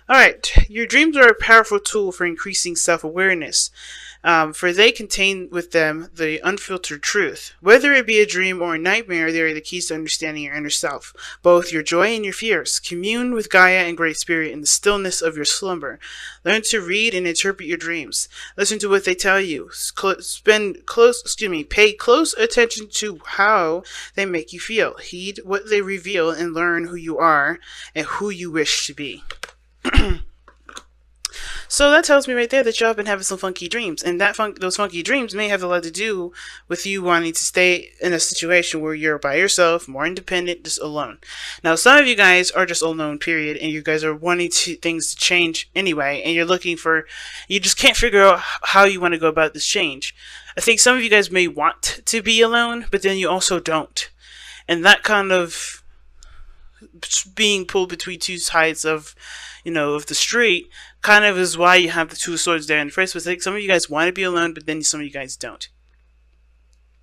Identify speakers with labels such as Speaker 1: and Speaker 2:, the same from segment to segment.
Speaker 1: Alright, your dreams are a powerful tool for increasing self-awareness, for they contain with them the unfiltered truth. Whether it be a dream or a nightmare, they are the keys to understanding your inner self, both your joy and your fears. Commune with Gaia and Great Spirit in the stillness of your slumber. Learn to read and interpret your dreams. Listen to what they tell you. Pay close attention to how they make you feel. Heed what they reveal and learn who you are and who you wish to be. So that tells me right there that y'all have been having some funky dreams, and those funky dreams may have a lot to do with you wanting to stay in a situation where you're by yourself, more independent, just alone. Now, some of you guys are just alone, period, and you guys are wanting things to change anyway, and you just can't figure out how you want to go about this change. I think some of you guys may want to be alone, but then you also don't, and that kind of being pulled between two sides of the street kind of is why you have the two swords there in the first place. Like, some of you guys want to be alone, but then some of you guys don't.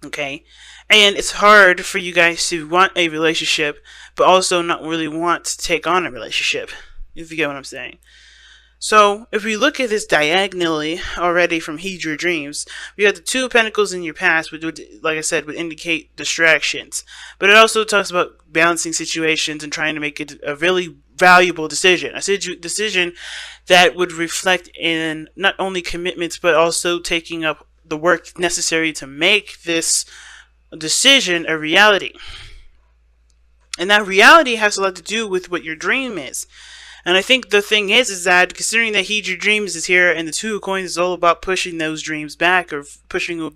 Speaker 1: Okay? And it's hard for you guys to want a relationship, but also not really want to take on a relationship, if you get what I'm saying. So, if we look at this diagonally already from Heed Your Dreams, we got the Two of Pentacles in your past, which would, like I said, would indicate distractions. But it also talks about balancing situations and trying to make it a really valuable decision. A decision that would reflect in not only commitments, but also taking up the work necessary to make this decision a reality. And that reality has a lot to do with what your dream is. And I think the thing is that considering that Heed Your Dreams is here and the Two of Coins is all about pushing those dreams back or pushing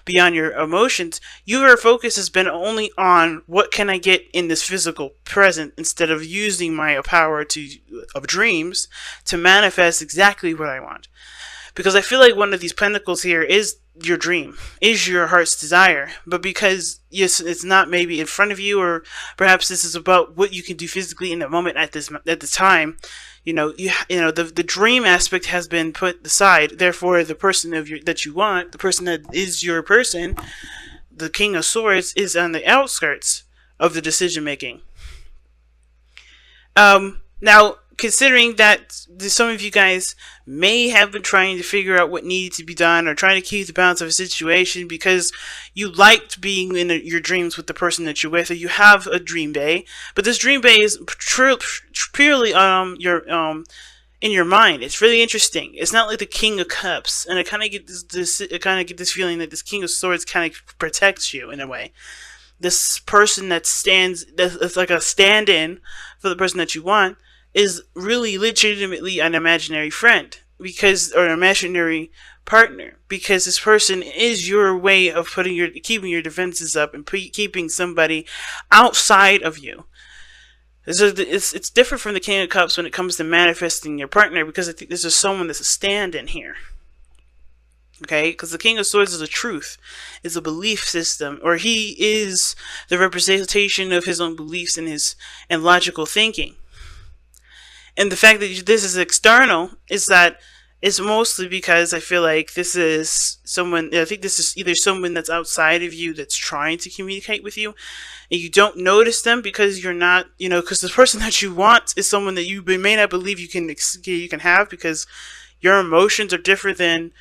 Speaker 1: beyond your emotions, your focus has been only on what can I get in this physical present instead of using my power of dreams to manifest exactly what I want. Because I feel like one of these pentacles here is your dream, is your heart's desire, but because yes, it's not maybe in front of you, or perhaps this is about what you can do physically in the moment at the time, the dream aspect has been put aside. Therefore, the person that you want, the person that is your person, the King of Swords, is on the outskirts of the decision making. Now, considering that some of you guys may have been trying to figure out what needed to be done or trying to keep the balance of a situation because you liked being in your dreams with the person that you're with, or you have a dream bay, but this dream bay is purely in your mind. It's really interesting. It's not like the King of Cups, and I kind of get this feeling that this King of Swords kind of protects you in a way. This person that's like a stand-in for the person that you want is really legitimately an imaginary friend, or an imaginary partner, because this person is your way of keeping your defenses up and keeping somebody outside of you. It's different from the King of Cups when it comes to manifesting your partner, because I think this is someone that's a stand-in here. Okay, because the King of Swords is a truth, is a belief system, or he is the representation of his own beliefs and logical thinking. And the fact that this is external is that it's mostly because I feel like this is someone, I think this is either someone that's outside of you that's trying to communicate with you, and you don't notice them because you're not, because the person that you want is someone that you may not believe you can have, because your emotions are different than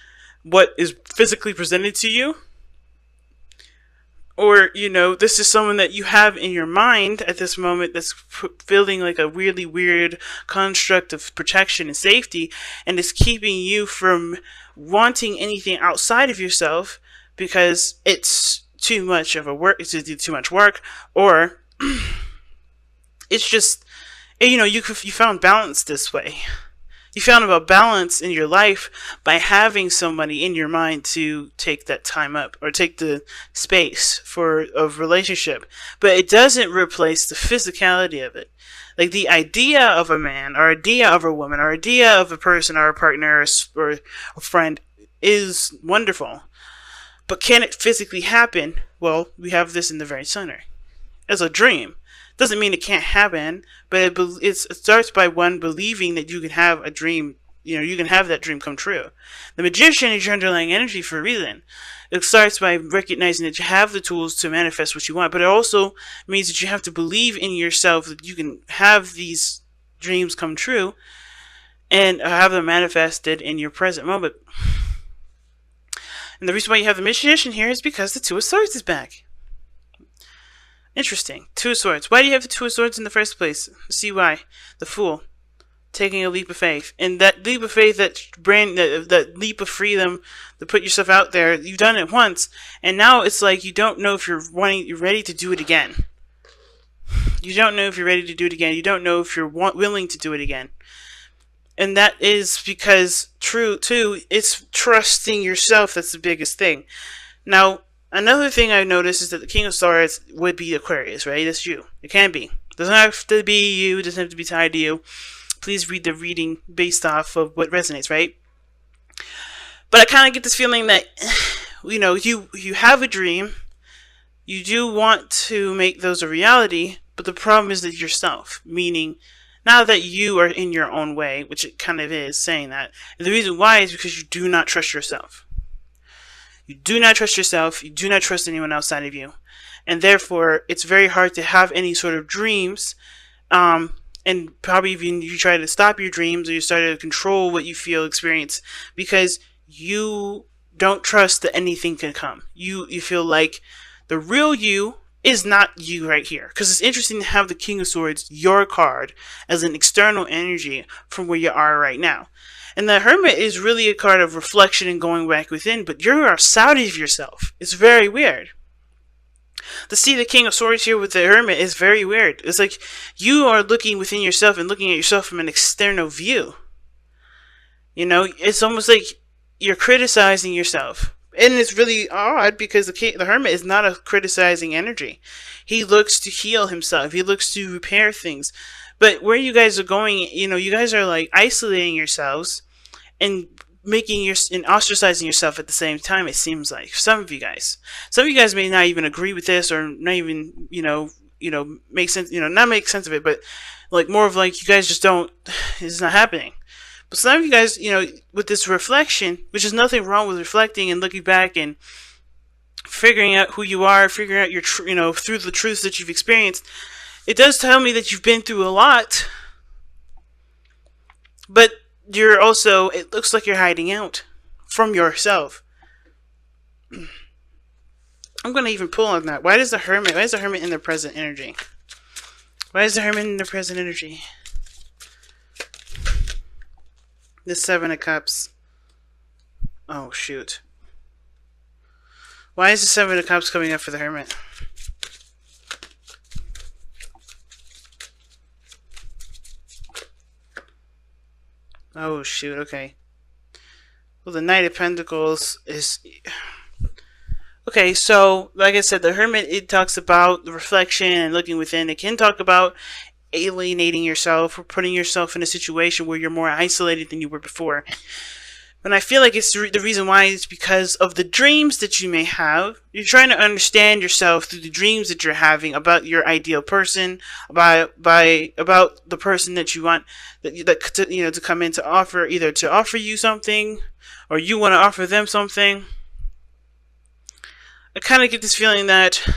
Speaker 1: what is physically presented to you. Or, this is someone that you have in your mind at this moment that's feeling like a really weird construct of protection and safety, and is keeping you from wanting anything outside of yourself because it's too much too much work, or it's just, you found balance this way. You found about balance in your life by having somebody in your mind to take that time up, or take the space for a relationship. But it doesn't replace the physicality of it. Like, the idea of a man, or idea of a woman, or idea of a person, or a partner, or a friend is wonderful. But can it physically happen? Well, we have this in the very center. As a dream. Doesn't mean it can't happen, but it starts by one believing that you can have a dream, you can have that dream come true. The Magician is your underlying energy for a reason. It starts by recognizing that you have the tools to manifest what you want, but it also means that you have to believe in yourself that you can have these dreams come true, and have them manifested in your present moment. And the reason why you have the magician here is because the Two of Swords is back. Interesting. Two of Swords. Why do you have the Two of Swords in the first place? See why. The Fool. Taking a leap of faith. And that leap of faith, that leap of freedom to put yourself out there, you've done it once. And now it's like you don't know if you're ready to do it again. You don't know if you're ready to do it again. You don't know if you're willing to do it again. And that is because, it's trusting yourself that's the biggest thing. Now, another thing I've noticed is that the King of Swords would be Aquarius, right? That's you. It can be. It doesn't have to be you. It doesn't have to be tied to you. Please read the reading based off of what resonates, right? But I kind of get this feeling that, you have a dream. You do want to make those a reality, but the problem is that yourself, meaning now that you are in your own way, which it kind of is saying that. And the reason why is because you do not trust yourself. You do not trust yourself. You do not trust anyone outside of you. And therefore, it's very hard to have any sort of dreams. And probably even you try to stop your dreams or you start to control what you feel, experience, because you don't trust that anything can come. You feel like the real you is not you right here. Because it's interesting to have the King of Swords, your card, as an external energy from where you are right now. And the Hermit is really a card of reflection and going back within, but you're outside of yourself. It's very weird. To see the King of Swords here with the Hermit is very weird. It's like you are looking within yourself and looking at yourself from an external view. It's almost like you're criticizing yourself. And it's really odd because the Hermit is not a criticizing energy. He looks to heal himself. He looks to repair things. But where you guys are going, you guys are like isolating yourselves and and ostracizing yourself at the same time, it seems like. Some of you guys may not even agree with this or not even, make sense, not make sense of it, but like more of like you guys just don't, it's not happening. But some of you guys, with this reflection, which is nothing wrong with reflecting and looking back and figuring out who you are, figuring out your, through the truths that you've experienced, it does tell me that you've been through a lot. But you're also, it looks like you're hiding out from yourself. I'm going to even pull on that. Why is the Hermit in the present energy? Why is the Hermit in the present energy? The Seven of Cups. Oh, shoot. Why is the Seven of Cups coming up for the Hermit? Oh, shoot, okay. Well, the Knight of Pentacles is... Okay, so, like I said, the Hermit, it talks about the reflection and looking within. It can talk about alienating yourself or putting yourself in a situation where you're more isolated than you were before. And I feel like it's the reason why is because of the dreams that you may have. You're trying to understand yourself through the dreams that you're having about your ideal person, about the person that you want to come in to offer, either to offer you something or you want to offer them something. I kind of get this feeling that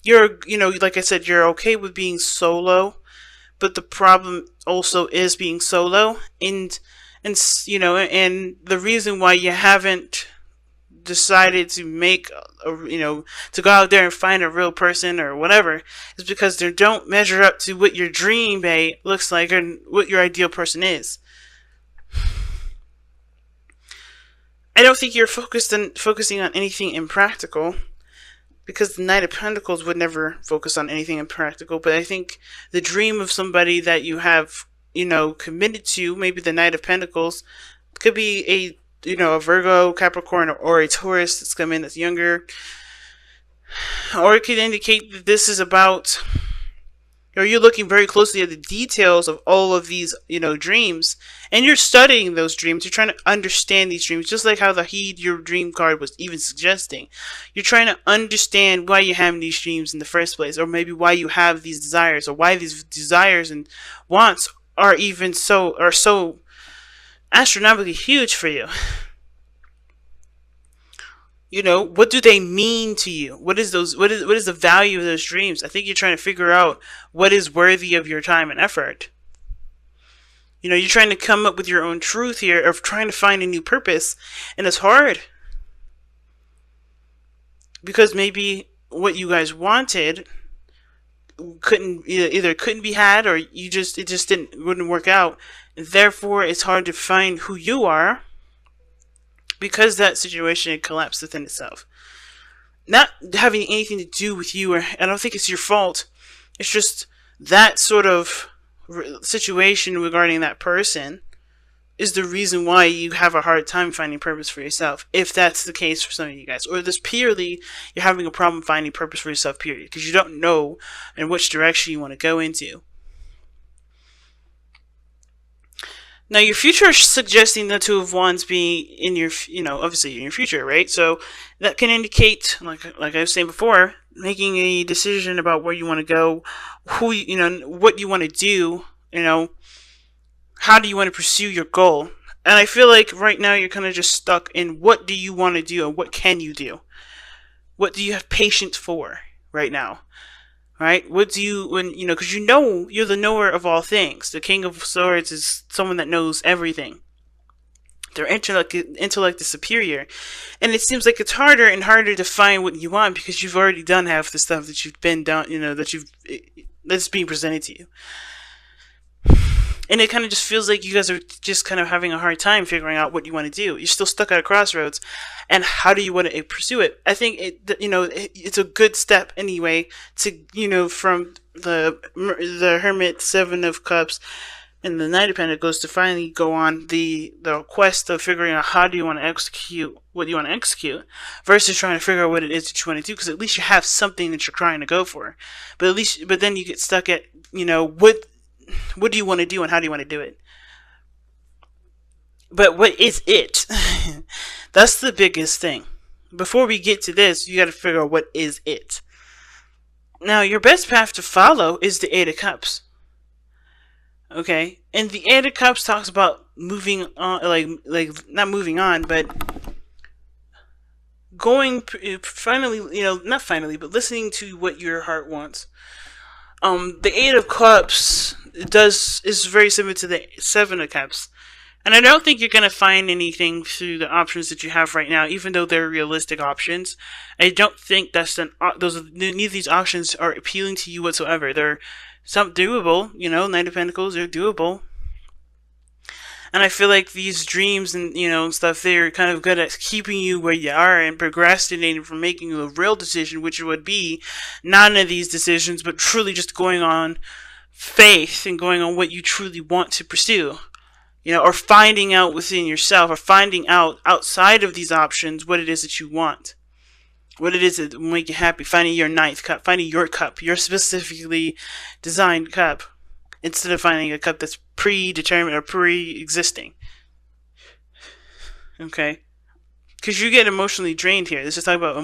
Speaker 1: you're, like I said, you're okay with being solo, but the problem also is being solo, and the reason why you haven't decided to make, to go out there and find a real person or whatever is because they don't measure up to what your dream mate looks like and what your ideal person is. I don't think you're focusing on anything impractical, because the Knight of Pentacles would never focus on anything impractical. But I think the dream of somebody that you have, committed to, maybe the Knight of Pentacles, could be a Virgo, Capricorn, or a Taurus that's come in that's younger. Or it could indicate that this is about, or you're looking very closely at the details of all of these, dreams, and you're studying those dreams. You're trying to understand these dreams, just like how the Heed Your Dream card was even suggesting. You're trying to understand why you're having these dreams in the first place, or maybe why you have these desires, or why these desires and wants are so astronomically huge for you. What do they mean to you? What is the value of those dreams? I think you're trying to figure out what is worthy of your time and effort. You know, you're trying to come up with your own truth here, of trying to find a new purpose, and it's hard. Because maybe what you guys wanted couldn't either couldn't be had, or it just wouldn't work out. Therefore, it's hard to find who you are, because that situation had collapsed within itself. Not having anything to do with you, or I don't think it's your fault. It's just that sort of situation regarding that person is the reason why you have a hard time finding purpose for yourself, if that's the case for some of you guys. Or this purely, you're having a problem finding purpose for yourself, period, because you don't know in which direction you want to go into. Now, your future is suggesting the Two of Wands being in your, obviously in your future, right? So that can indicate, like I was saying before, making a decision about where you want to go, what you want to do, how do you want to pursue your goal? And I feel like right now you're kind of just stuck in what do you want to do and what can you do? What do you have patience for right now? Right? What do you, because you're the knower of all things. The King of Swords is someone that knows everything. Their intellect is superior. And it seems like it's harder and harder to find what you want, because you've already done half the stuff that you've been done, that's being presented to you. And it kind of just feels like you guys are just kind of having a hard time figuring out what you want to do. You're still stuck at a crossroads. And how do you want to pursue it? I think it's a good step anyway to, from the Hermit, Seven of Cups, and the Knight of Pentacles to finally go on the quest of figuring out how do you want to execute what you want to execute, versus trying to figure out what it is that you want to do, because at least you have something that you're trying to go for. But then you get stuck at, what do you want to do and how do you want to do it? But what is it? That's the biggest thing. Before we get to this, you got to figure out what is it. Now, your best path to follow is the Eight of Cups. Okay? And the Eight of Cups talks about moving on, like not moving on, but going, finally, not finally, but listening to what your heart wants. The Eight of Cups is very similar to the Seven of Cups. And I don't think you're going to find anything through the options that you have right now, even though they're realistic options. I don't think neither of these options are appealing to you whatsoever. They're some doable, Knight of Pentacles, they're doable. And I feel like these dreams and, stuff, they're kind of good at keeping you where you are and procrastinating from making a real decision, which would be none of these decisions, but truly just going on faith and going on what you truly want to pursue. Or finding out within yourself, or finding out outside of these options what it is that you want. What it is that will make you happy. Finding your ninth cup. Finding your cup. Your specifically designed cup. Instead of finding a cup that's predetermined or pre-existing. Okay? Because you get emotionally drained here. This is talking about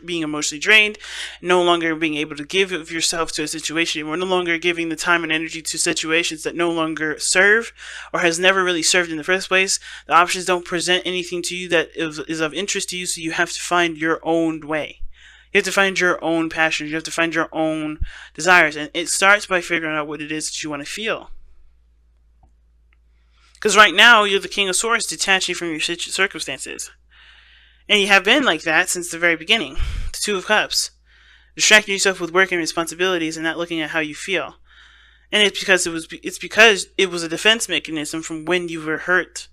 Speaker 1: being emotionally drained, no longer being able to give of yourself to a situation. We're no longer giving the time and energy to situations that no longer serve, or has never really served in the first place. The options don't present anything to you that is of interest to you, so you have to find your own way. You have to find your own passions. You have to find your own desires. And it starts by figuring out what it is that you want to feel. Because right now, you're the King of Swords, detaching from your circumstances. And you have been like that since the very beginning. The Two of Cups. Distracting yourself with work and responsibilities and not looking at how you feel. And it's because it was a defense mechanism from when you were hurt.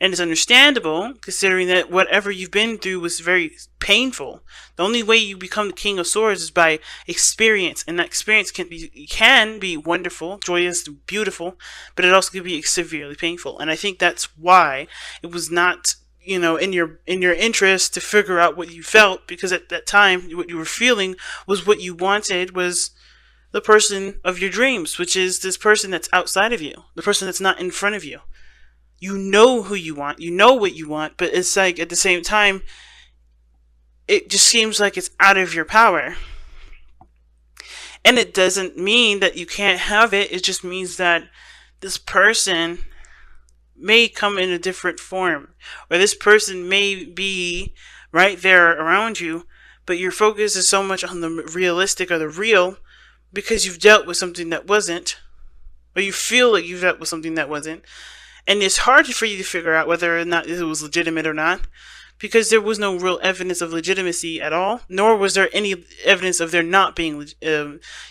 Speaker 1: And it's understandable, considering that whatever you've been through was very painful. The only way you become the King of Swords is by experience. And that experience can be wonderful, joyous, beautiful, but it also can be severely painful. And I think that's why it was not in your interest to figure out what you felt, because at that time, what you were feeling was what you wanted was the person of your dreams, which is this person that's outside of you, the person that's not in front of you. You know who you want, you know what you want, but it's like at the same time, it just seems like it's out of your power. And it doesn't mean that you can't have it, it just means that this person may come in a different form, or this person may be right there around you, but your focus is so much on the realistic or the real, because you've dealt with something that wasn't, or you feel like you dealt with something that wasn't. And it's hard for you to figure out whether or not it was legitimate or not, because there was no real evidence of legitimacy at all, nor was there any evidence of there not being,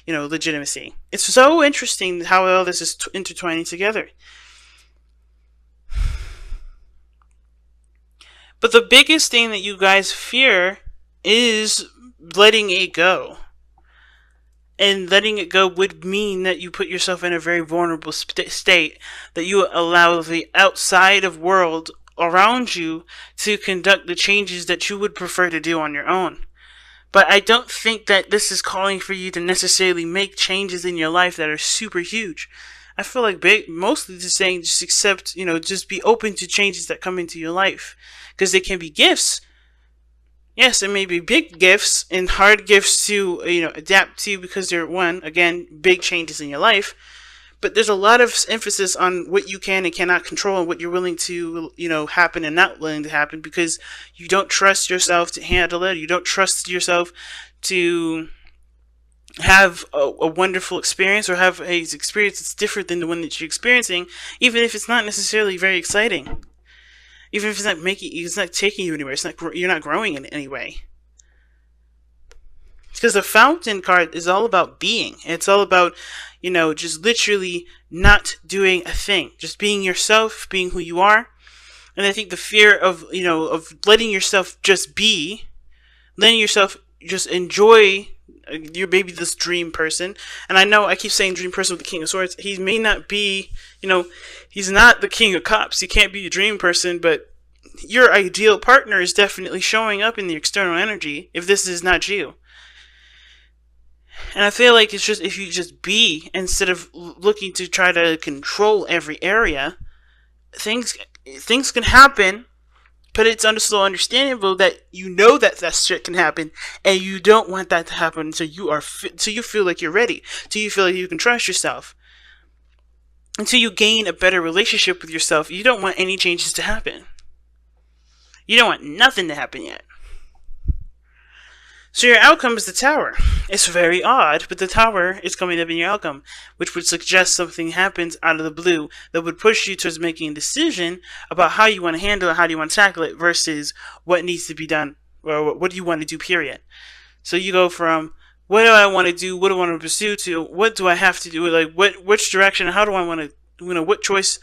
Speaker 1: legitimacy. It's so interesting how all this is intertwining together. But the biggest thing that you guys fear is letting it go. And letting it go would mean that you put yourself in a very vulnerable state, that you allow the outside of world around you to conduct the changes that you would prefer to do on your own. But I don't think that this is calling for you to necessarily make changes in your life that are super huge. I feel like mostly just saying just accept, just be open to changes that come into your life. Because they can be gifts. Yes, it may be big gifts and hard gifts to, adapt to, because they're, again, big changes in your life. But there's a lot of emphasis on what you can and cannot control, and what you're willing to, happen and not willing to happen, because you don't trust yourself to handle it. You don't trust yourself to have a wonderful experience, or have a experience that's different than the one that you're experiencing, even if it's not necessarily very exciting. Even if it's not taking you anywhere, you're not growing in any way. Because the Fountain card is all about being. It's all about, just literally not doing a thing. Just being yourself, being who you are. And I think the fear of, of letting yourself just be, letting yourself just enjoy, you're maybe this dream person. And I know I keep saying dream person with the King of Swords. He may not be, he's not the King of Cups. He can't be a dream person, but your ideal partner is definitely showing up in the external energy if this is not you. And I feel like it's just, if you just be, instead of looking to try to control every area, things can happen, but it's still understandable that that shit can happen, and you don't want that to happen until you feel like you're ready, until you feel like you can trust yourself, until you gain a better relationship with yourself. You don't want any changes to happen. You don't want nothing to happen yet. So your outcome is the Tower. It's very odd, but the Tower is coming up in your outcome, which would suggest something happens out of the blue that would push you towards making a decision about how you want to handle it, how do you want to tackle it, versus what needs to be done, or what do you want to do, period. So you go from, what do I want to do, what do I want to pursue, to what do I have to do, like which direction, how do I want to, what choice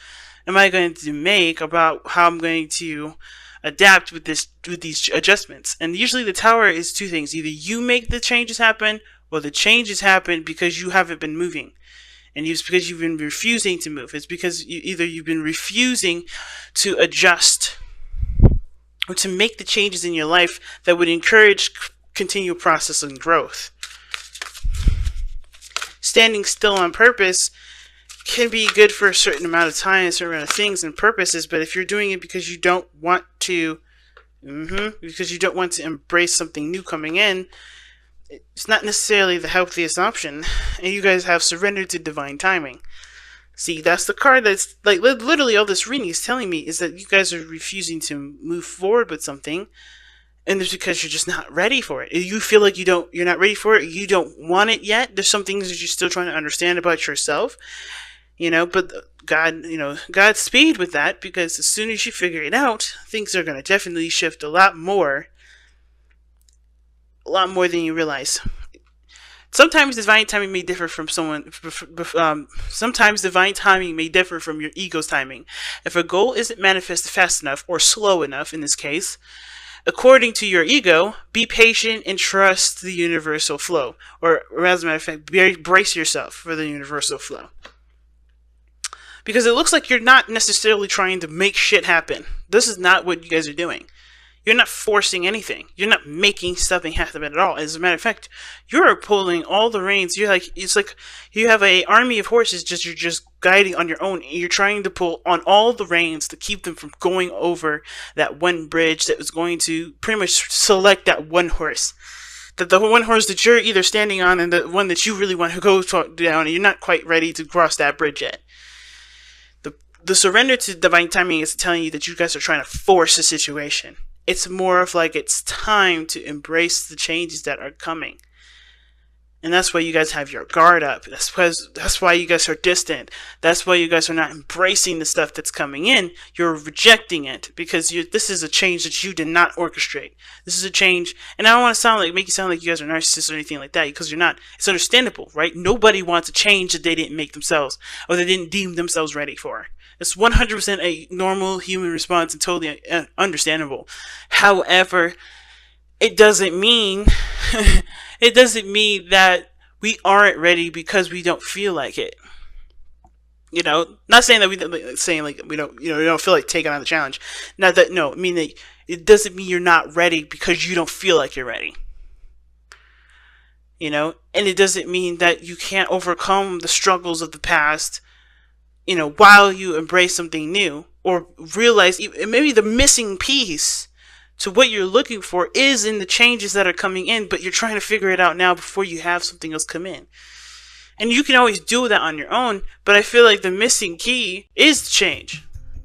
Speaker 1: am I going to make about how I'm going to adapt with these adjustments. And usually the Tower is two things: either you make the changes happen, or the changes happen because you haven't been moving, and it's because you've been refusing to move. It's because you've been refusing to adjust or to make the changes in your life that would encourage continual process and growth. Standing still on purpose can be good for a certain amount of time, a certain amount of things and purposes, but if you're doing it because you don't want to, embrace something new coming in, it's not necessarily the healthiest option. And you guys have surrendered to divine timing. See, that's the card that's, like, literally all this reading is telling me is that you guys are refusing to move forward with something, and it's because you're just not ready for it. You feel like you're not ready for it, you don't want it yet. There's some things that you're still trying to understand about yourself. But Godspeed with that, because as soon as you figure it out, things are going to definitely shift a lot more than you realize. Sometimes divine timing may differ from sometimes divine timing may differ from your ego's timing. If a goal isn't manifested fast enough, or slow enough in this case, according to your ego, be patient and trust the universal flow. Or as a matter of fact, brace yourself for the universal flow. Because it looks like you're not necessarily trying to make shit happen. This is not what you guys are doing. You're not forcing anything. You're not making something happen at all. As a matter of fact, you're pulling all the reins. It's like you have an army of horses. You're just guiding on your own. You're trying to pull on all the reins to keep them from going over that one bridge that was going to pretty much select that one horse. The one horse that you're either standing on, and the one that you really want to go down, and you're not quite ready to cross that bridge yet. The surrender to divine timing is telling you that you guys are trying to force a situation. It's more of like it's time to embrace the changes that are coming. And that's why you guys have your guard up. That's why you guys are distant. That's why you guys are not embracing the stuff that's coming in. You're rejecting it because this is a change that you did not orchestrate. This is a change, and I don't want to make you sound like you guys are narcissists or anything like that, because you're not. It's understandable, right? Nobody wants a change that they didn't make themselves or they didn't deem themselves ready for. It's 100% a normal human response and totally understandable. However, it doesn't mean it doesn't mean that we aren't ready because we don't feel like it. You know, not saying that we don't feel like taking on the challenge. Not that no, I mean that it doesn't mean you're not ready because you don't feel like you're ready. You know, and it doesn't mean that you can't overcome the struggles of the past, you know, while you embrace something new or realize maybe the missing piece to what you're looking for is in the changes that are coming in, but you're trying to figure it out now before you have something else come in. And you can always do that on your own, but I feel like the missing key is change.